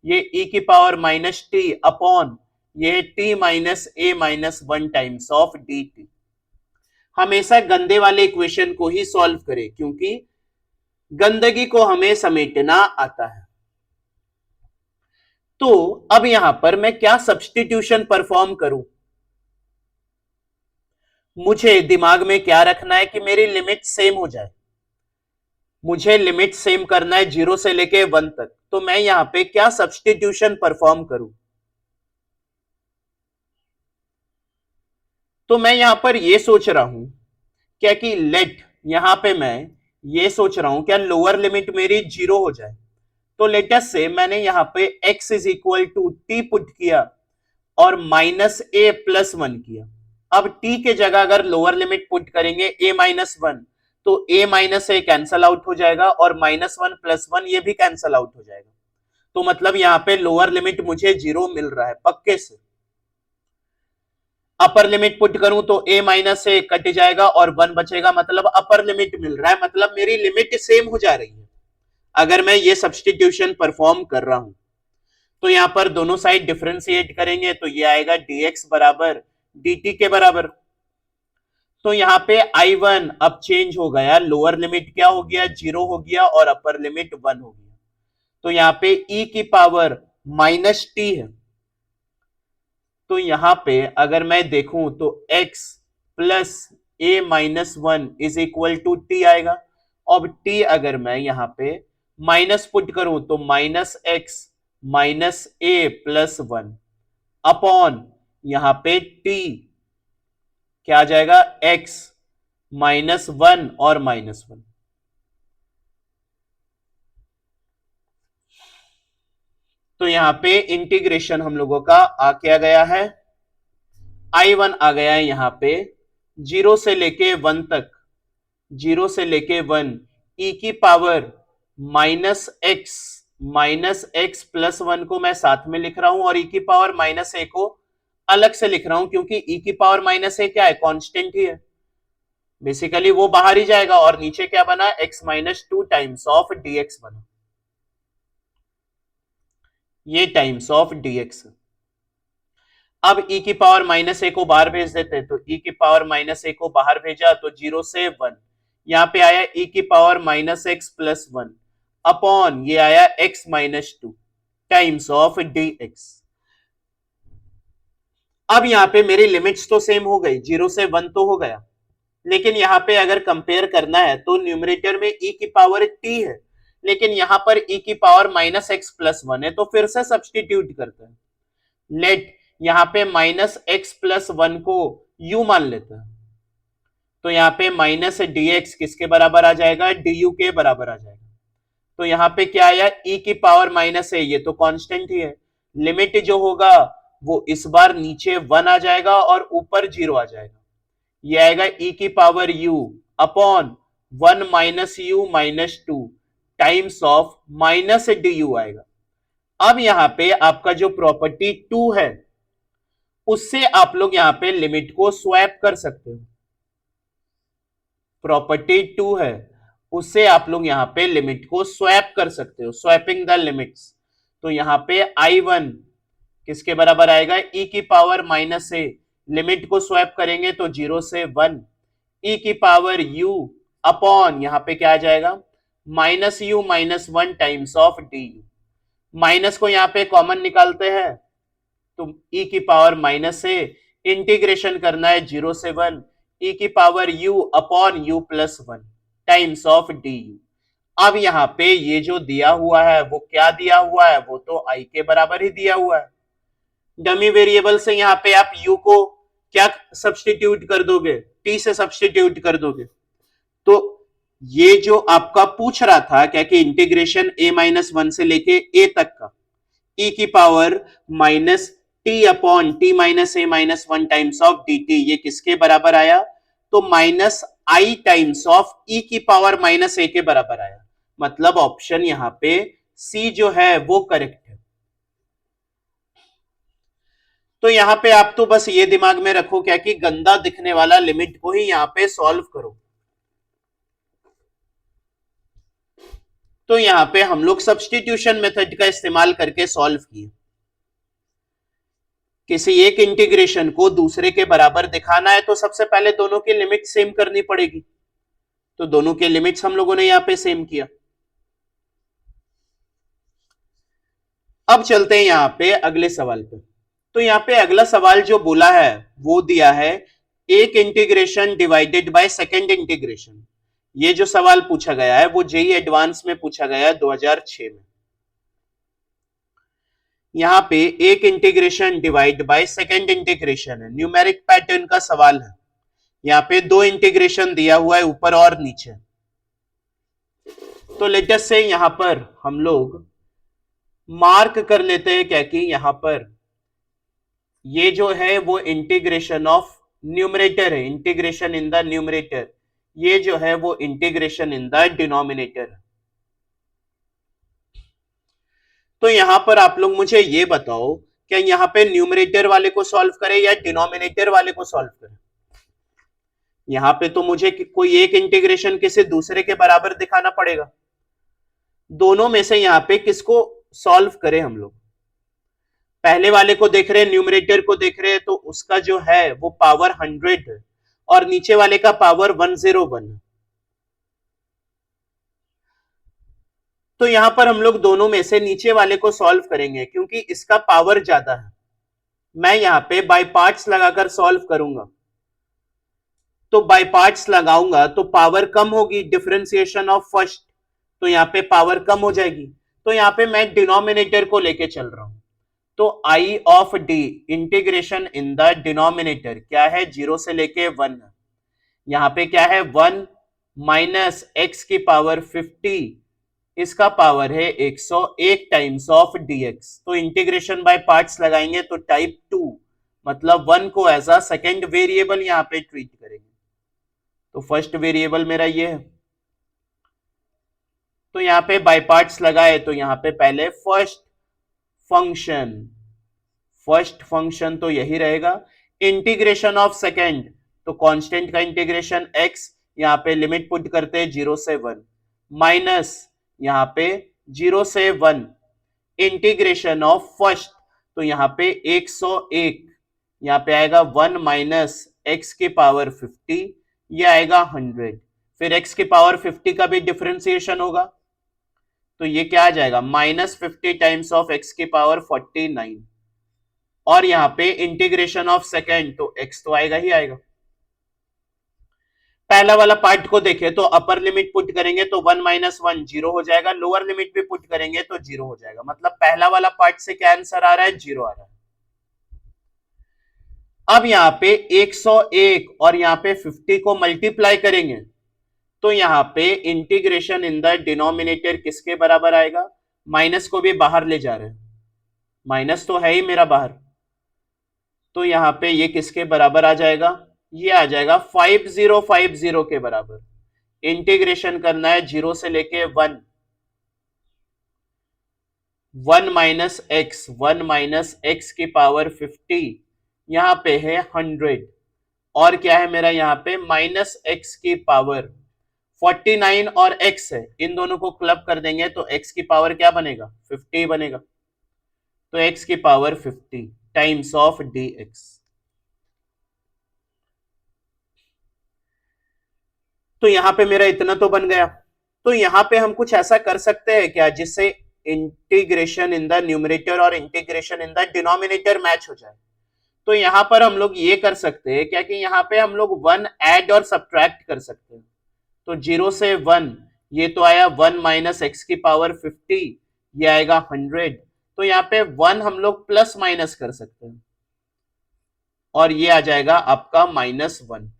ये e की पावर -t अपॉन ये t minus a-1 times of dt। हमेशा गंदे वाले इक्वेशन को ही सॉल्व करें, क्योंकि गंदगी को हमें समेटना आता है। तो अब यहां पर मैं क्या सब्स्टिट्यूशन परफॉर्म करूं, मुझे दिमाग में क्या रखना है कि मेरी लिमिट सेम हो जाए। मुझे लिमिट सेम करना है 0 से लेके 1 तक, तो मैं यहां पे क्या सब्स्टिट्यूशन परफॉर्म करूं। तो मैं यहां पर ये सोच रहा हूं क्या कि लेट, यहां पे मैं ये सोच रहा हूं क्या लोअर लिमिट मेरी 0 हो जाए। तो लेटस से मैंने यहां पे x is equal to t put किया और -a+1 किया। अब t के जगह अगर लोअर लिमिट पुट करेंगे a-1, तो a-a कैंसल आउट हो जाएगा और -1 + 1 ये भी कैंसल आउट हो जाएगा। तो मतलब यहां पे लोअर लिमिट मुझे 0 मिल रहा है पक्के से। अपर लिमिट पुट करूं तो a- कट जाएगा और 1 बचेगा, मतलब अपर लिमिट मिल रहा है, मतलब मेरी लिमिट सेम हो जा रही है अगर मैं ये सब्स्टिट्यूशन परफॉर्म कर रहा हूं। तो यहां पर दोनों साइड डिफरेंशिएट करेंगे तो ये आएगा dx बराबर dt के बराबर। तो यहाँ पे I1 अब चेंज हो गया, लोअर लिमिट क्या हो गया, 0 हो गया और अपर लिमिट 1 हो गया। तो यहाँ पे e की पावर -t है। तो यहां पे अगर मैं देखूं तो x plus a-1 is equal to t आएगा। अब t अगर मैं यहां पे माइनस पुट करूं तो -x -a+1 अपॉन यहां पे t क्या आ जाएगा, x -1 और -1। तो यहां पे इंटीग्रेशन हम लोगों का आ क्या गया है, I1 आ गया है यहां पे 0 से लेके 1 तक, 0 से लेके 1 ई की power minus x plus one को मैं साथ में लिख रहा हूं और ई की पावर माइनस ए को अलग से लिख रहा हूं, क्योंकि ई की पावर माइनस ए क्या है, कांस्टेंट ही है, बेसिकली वो बाहर ही जाएगा। और नीचे क्या बना, x minus two times of dx बना, ये टाइम्स ऑफ डीएक्स। अब e की पावर माइनस ए को बाहर भेज देते हैं, तो e की पावर माइनस ए को बाहर भेजा तो 0 से 1, यहां पे आया e की power minus x plus one upon ये आया x minus two times of dx। अब यहां पे मेरी लिमिट्स तो सेम हो गई, 0 से 1 तो हो गया, लेकिन यहां पे अगर कंपेयर करना है तो न्यूमरेटर में e की पावर t है, लेकिन यहां पर e की power minus x plus one है, तो फिर से सब्सटीट्यूट करते हैं। लेट यहां पे माइनस एक्स प्लस वन को u मान लेते हैं, तो यहां पे माइनस dx किसके बराबर आ जाएगा, du के बराबर आ जाएगा। तो यहां पे क्या आया, e की पावर माइनस है, ये तो कांस्टेंट ही है, लिमिट जो होगा वो इस बार नीचे 1 आ जाएगा और ऊपर 0 आ जाएगा, ये आएगा e की power u upon 1 minus you minus two times of minus du आएगा। अब यहां पे आपका जो प्रॉपर्टी 2 है उससे आप लोग यहां पे लिमिट को स्वैप कर सकते हो, प्रॉपर्टी 2 है उससे आप लोग यहां पे लिमिट को स्वैप कर सकते हो, स्वैपिंग द लिमिट्स। तो यहां पे i1 किसके बराबर आएगा, e की पावर माइनस ए, लिमिट को स्वैप करेंगे तो 0 से 1 e की पावर u अपॉन यहां पे क्या आ जाएगा, minus you minus one times of D. Minus को यहां पे कॉमन निकालते हैं तो e की पावर माइनस से इंटीग्रेशन करना है 0 से 1 e की power u upon u plus one times of D. अब यहां पे ये जो दिया हुआ है वो क्या दिया हुआ है, वो तो i के बराबर ही दिया हुआ है। डमी वेरिएबल से यहां पे आप u को क्या सब्सटीट्यूट कर दोगे, t से सब्सटीट्यूट कर दोगे। तो ये जो आपका पूछ रहा था क्या कि इंटीग्रेशन a माइनस वन से लेके a तक का e की power minus T upon T minus A minus one times of D T, ये किसके बराबर आया, तो minus I times of e की पावर माइनस ए के बराबर आया। मतलब ऑप्शन यहां पे सी जो है वो करेक्ट है। तो यहां पे आप तो बस ये दिमाग में रखो क्या कि गंदा दिखने वाला लिमिट को ही यहां पे सॉल्व करो। तो यहां पे हम लोग सब्स्टिट्यूशन मेथड का इस्तेमाल करके सॉल्व किए। किसी एक इंटीग्रेशन को दूसरे के बराबर दिखाना है तो सबसे पहले दोनों की लिमिट सेम करनी पड़ेगी, तो दोनों के लिमिट्स हम लोगों ने यहां पे सेम किया। अब चलते हैं यहां पे अगले सवाल पे। तो यहां पे अगला सवाल जो बोला है वो दिया है एक integration divided by second integration. ये जो सवाल पूछा गया है वो जेई एडवांस में पूछा गया है 2006 में। यहां पे एक integration divide by second integration है, न्यूमेरिक पैटर्न का सवाल है। यहां पे दो इंटीग्रेशन दिया हुआ है ऊपर और नीचे। तो लेटेस्ट से यहां पर हम लोग मार्क कर लेते हैं क्या कि यहां पर ये जो है वो इंटीग्रेशन ऑफ न्यूमरेटर है, इंटीग्रेशन इन द न्यूमरेटर, ये जो है वो इंटीग्रेशन इन द डिनोमिनेटर है। तो यहां पर आप लोग मुझे ये बताओ क्या यहां पे न्यूमरेटर वाले को सॉल्व करें या डिनोमिनेटर वाले को सॉल्व करें। यहां पे तो मुझे कोई एक इंटीग्रेशन किसी दूसरे के बराबर दिखाना पड़ेगा, दोनों में से यहां पे किसको सॉल्व करें हम लोग। पहले वाले को देख रहे हैं, न्यूमरेटर को देख रहे हैं, तो उसका जो है वो पावर 100 है और नीचे वाले का पावर 101 है। तो यहां पर हम लोग दोनों में से नीचे वाले को सॉल्व करेंगे क्योंकि इसका पावर ज्यादा है। मैं यहां पे बाय पार्ट्स लगाकर सॉल्व करूंगा, तो बाय पार्ट्स लगाऊंगा तो पावर कम होगी, डिफरेंशिएशन ऑफ फर्स्ट, तो यहां पे पावर कम हो जाएगी। तो यहां पे मैं डिनोमिनेटर को लेके चल रहा हूं, तो I of D integration in the denominator क्या है, 0 से लेके 1। यहां पे क्या है 1 माइनस एक्स की पावर 50, इसका पावर है 101 टाइम्स ऑफ dx। तो इंटीग्रेशन बाय पार्ट्स लगाएंगे तो टाइप 2, मतलब 1 को एज अ सेकेंड वेरिएबल यहां पे ट्रीट करेंगे। तो फर्स्ट वेरिएबल मेरा ये है, तो यहां पे बाय पार्ट्स लगाए तो यहां पे पहले फर्स्ट फंक्शन तो यही रहेगा। इंटीग्रेशन ऑफ सेकेंड, तो कांस्टेंट का इंटीग्रेशन x, यहां पे लिमिट पुट करते हैं 0 से 1, माइनस यहां पे 0 से 1 इंटीग्रेशन ऑफ फर्स्ट, तो यहां पे 101, यहां पे आएगा 1 माइनस एक्स की पावर 50, ये आएगा 100। फिर x की पावर 50 का भी डिफरेंशिएशन होगा, तो ये क्या आ जाएगा -50 टाइम्स ऑफ x की पावर 49, और यहां पे इंटीग्रेशन ऑफ सेकेंड, तो x तो आएगा ही आएगा। पहला वाला पार्ट को देखें तो अपर लिमिट पुट करेंगे तो 1 माइनस 1 जीरो हो जाएगा, लोअर लिमिट भी पुट करेंगे तो जीरो हो जाएगा, मतलब पहला वाला पार्ट से क्या आंसर आ रहा है, जीरो आ रहा है। अब यहां पे 101 और यहां पे 50 को मल्टीप्लाई करेंगे तो यहां पे इंटीग्रेशन इन द डिनोमिनेटर किसके बराबर आएगा, माइनस को भी बाहर ले जा रहे हैं, माइनस तो है ही मेरा बाहर, तो यहां पे ये किसके बराबर आ जाएगा, ये आ जाएगा 5050 के बराबर। इंटीग्रेशन करना है 0 से लेके 1, 1 माइनस एक्स की पावर 50, यहां पे है 100, और क्या है मेरा यहाँ पे माइनस एक्स की पावर 49 और x है, इन दोनों को क्लब कर देंगे तो x की पावर क्या बनेगा, 50 बनेगा, तो x की पावर 50 टाइम्स ऑफ dx। तो यहां पे मेरा इतना तो बन गया। तो यहां पे हम कुछ ऐसा कर सकते हैं क्या जिससे इंटीग्रेशन इन द न्यूमरेटर और integration in the denominator match हो जाए। तो यहां पर हम लोग ये कर सकते हैं क्या कि यहां पे हम लोग 1 ऐड और सब्ट्रैक्ट कर सकते हैं, तो 0 से 1, ये तो आया 1 माइनस एक्स की पावर 50, ये आएगा 100, तो यहाँ पे 1 हम लोग प्लस माइनस कर सकते हैं और ये आ जाएगा आपका -1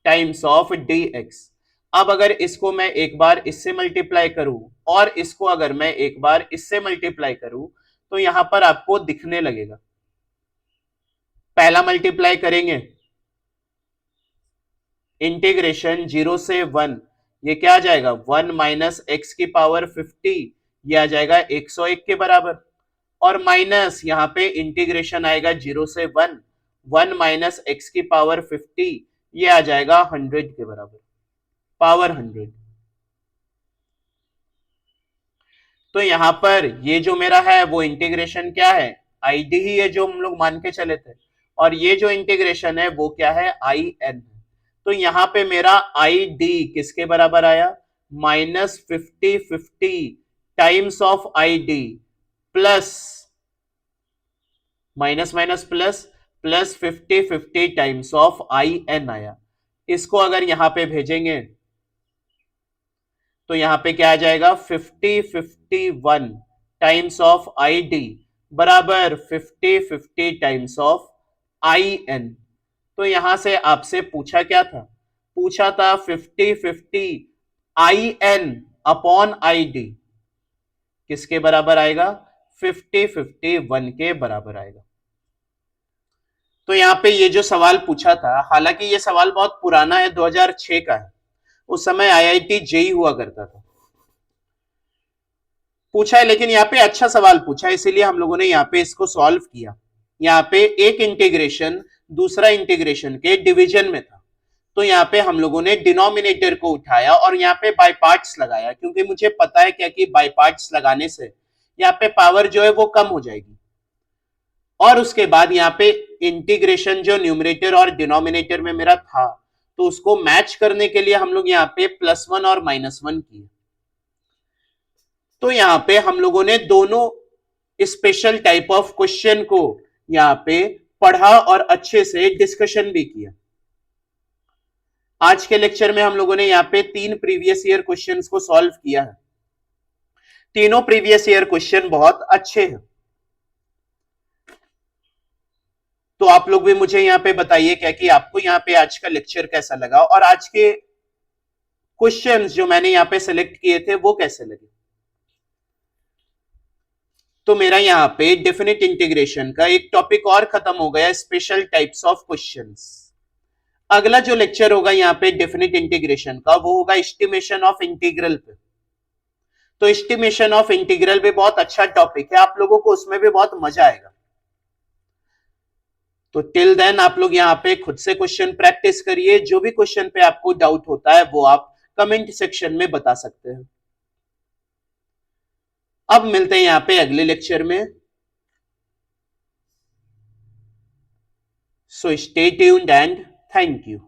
टाइम्स ऑफ dx। अब अगर इसको मैं एक बार इससे मल्टीप्लाई करूं और इसको अगर मैं एक बार इससे मल्टीप्लाई करूं तो यहां पर आपको दिखने लगेगा, पहला मल्टीप्लाई करेंगे इंटीग्रेशन 0 से 1, ये क्या आ जाएगा 1 माइनस एक्स की पावर 50, ये आ जाएगा 101 के बराबर, और माइनस यहां पे इंटीग्रेशन आएगा 0 से 1, 1 माइनस एक्स की पावर 50, ये आ जाएगा 100 के बराबर, पावर 100। तो यहां पर ये जो मेरा है वो इंटीग्रेशन क्या है, आईडी ही है जो हम लोग मान के चले थे, और ये जो इंटीग्रेशन है वो क्या है, आई एन। तो यहां पे मेरा आई डी किसके बराबर आया, -50 times of I D plus minus minus plus plus 50 times of I N आया। इसको अगर यहां पे भेजेंगे तो यहां पे क्या आ जाएगा 51 टाइम्स ऑफ आई डी बराबर 50 टाइम्स ऑफ आई एन। तो यहां से आपसे पूछा क्या था, पूछा था 50 I N upon I D किसके बराबर आएगा, 51 के बराबर आएगा। तो यहाँ पे ये जो सवाल पूछा था, हालांकि ये सवाल बहुत पुराना है, 2006 का है, उस समय आईआईटी जेई हुआ करता था, पूछा है, लेकिन यहाँ पे अच्छा सवाल पूछा है, इसीलिए हम लोगों ने यहाँ पे इसको सॉल्व किया। यहाँ पे एक इंटीग्रेशन दूसरा इंटीग्रेशन के डिवीजन में था, तो यहाँ पे हम लोगों ने डिनोमिनेटर को उठाया और यहाँ पे बाय पार्ट्स लगाया, क्योंकि मुझे पता है क्या कि बाय पार्ट्स लगाने से यहाँ पे पावर जो है वो कम हो जाएगी। और उसके बाद यहाँ पे इंटीग्रेशन जो न्यूमरेटर और डिनोमिनेटर में मेरा था, तो उसको मैच करने के लिए हम लोग यहाँ पे +1 और -1 किए। तो यहाँ पे हम लोगों ने दोनों स्पेशल टाइप ऑफ क्वेश्चन को यहाँ पे पढ़ा और अच्छे से डिस्कशन भी किया। आज के लेक्चर में हम लोगों ने यहाँ पे 3 प्रीवियस ईयर क्वेश्चंस को सॉल्व किया है। तीनों प्रीवियस ईयर क्वेश्चन बहुत अच्छे हैं। तो आप लोग भी मुझे यहाँ पे बताइए क्या कि आपको यहाँ पे आज का लेक्चर कैसा लगा और आज के क्वेश्चंस जो मैंने यहाँ पे सिलेक्ट किए थे वो कैसे लगे। तो मेरा यहाँ पे डेफिनेट इंटीग्रेशन का एक टॉपिक और खत्म हो गया, स्पेशल टाइप्स ऑफ क्वेश्चंस। अगला जो लेक्चर होगा यहाँ पे डेफिनेट इंटीग्रेशन का वो होगा एस्टिमेशन ऑफ इंटीग्रल पे। तो एस्टिमेशन ऑफ इंटीग्रल भी बहुत अच्छा टॉपिक है, आप लोगों को उसमें भी बहुत मजा आएगा। तो टिल देन आप लोग यहाँ पे खुद से क्वेश्चन प्रैक्टिस करिए, जो भी क्वेश्चन पे आपको डाउट होता है वो आप कमेंट सेक्शन में बता सकते हैं। अब मिलते हैं यहाँ पे अगले लेक्चर में। So stay tuned and thank you.